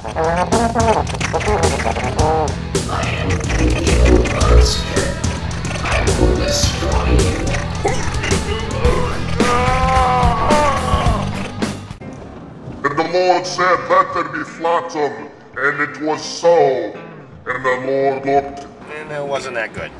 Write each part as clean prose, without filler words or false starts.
I am an evil monster. I will destroy you. And the Lord said, "Let there be flotsam," and it was so. And the Lord looked. And it wasn't that good.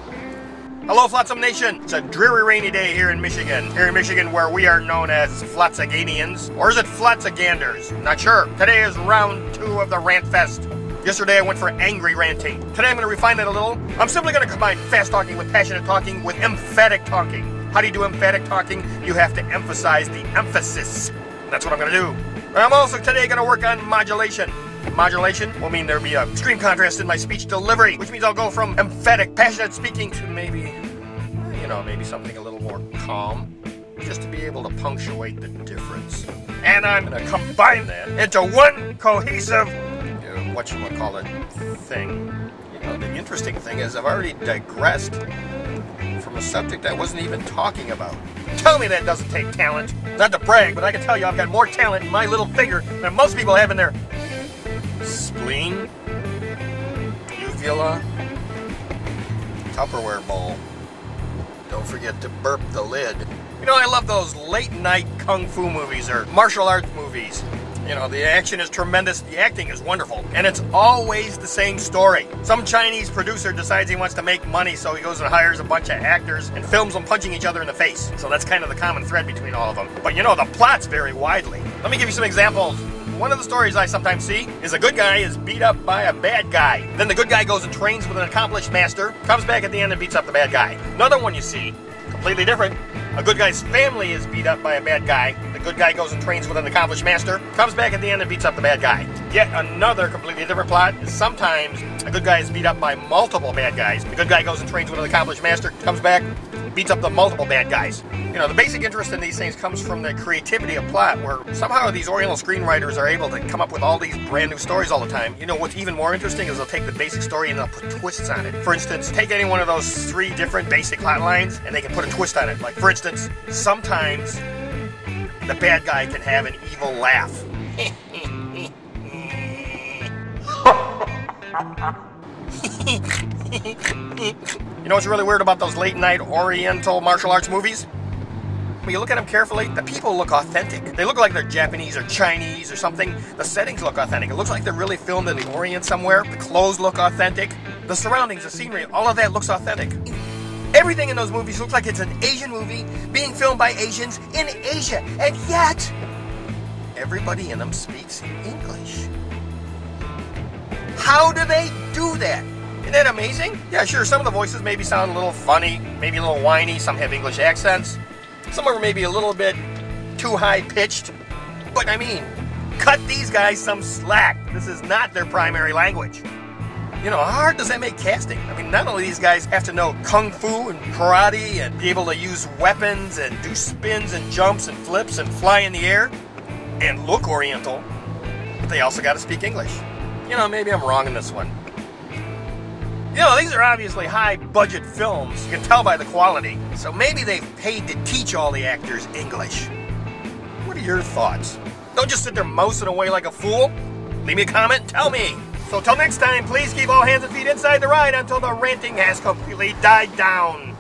Hello, Flotsam Nation! It's a dreary rainy day here in Michigan. Here in Michigan, where we are known as Flotsaganians. Or is it Flotsaganders? Not sure. Today is round 2 of the Rant-Fest. Yesterday I went for angry ranting. Today I'm going to refine that a little. I'm simply going to combine fast talking with passionate talking with emphatic talking. How do you do emphatic talking? You have to emphasize the emphasis. That's what I'm going to do. I'm also today going to work on modulation. Modulation will mean there'll be a extreme contrast in my speech delivery, which means I'll go from emphatic, passionate speaking to maybe something a little more calm, just to be able to punctuate the difference. And I'm going to combine that into one cohesive, thing. You know, the interesting thing is I've already digressed from a subject I wasn't even talking about. Tell me that doesn't take talent. Not to brag, but I can tell you I've got more talent in my little figure than most people have in their spleen, uvula, Tupperware bowl. Don't forget to burp the lid. You know, I love those late night kung fu movies or martial arts movies. You know, the action is tremendous, the acting is wonderful, and it's always the same story. Some Chinese producer decides he wants to make money, so he goes and hires a bunch of actors and films them punching each other in the face. So that's kind of the common thread between all of them. But you know, the plots vary widely. Let me give you some examples. One of the stories I sometimes see is a good guy is beat up by a bad guy. Then the good guy goes and trains with an accomplished master, comes back at the end and beats up the bad guy. Another one you see, completely different. A good guy's family is beat up by a bad guy. The good guy goes and trains with an accomplished master, comes back at the end and beats up the bad guy. Yet another completely different plot is sometimes a good guy is beat up by multiple bad guys. The good guy goes and trains with an accomplished master, comes back, beats up the multiple bad guys. You know, the basic interest in these things comes from the creativity of plot, where somehow these Oriental screenwriters are able to come up with all these brand new stories all the time. You know, what's even more interesting is they'll take the basic story and they'll put twists on it. For instance, take any one of those 3 different basic plot lines and they can put a twist on it. Like, for instance, sometimes the bad guy can have an evil laugh. You know what's really weird about those late night Oriental martial arts movies? When you look at them carefully, the people look authentic. They look like they're Japanese or Chinese or something. The settings look authentic. It looks like they're really filmed in the Orient somewhere. The clothes look authentic. The surroundings, the scenery, all of that looks authentic. Everything in those movies looks like it's an Asian movie being filmed by Asians in Asia. And yet, everybody in them speaks English. How do they do that? Isn't that amazing? Yeah, sure, some of the voices maybe sound a little funny, maybe a little whiny, some have English accents. Some are maybe a little bit too high-pitched. But I mean, cut these guys some slack. This is not their primary language. You know, how hard does that make casting? I mean, not only these guys have to know kung fu and karate and be able to use weapons and do spins and jumps and flips and fly in the air and look Oriental, but they also got to speak English. You know, maybe I'm wrong in this one. You know, these are obviously high-budget films. You can tell by the quality. So maybe they've paid to teach all the actors English. What are your thoughts? Don't just sit there mousing away like a fool. Leave me a comment and tell me. So till next time, please keep all hands and feet inside the ride until the ranting has completely died down.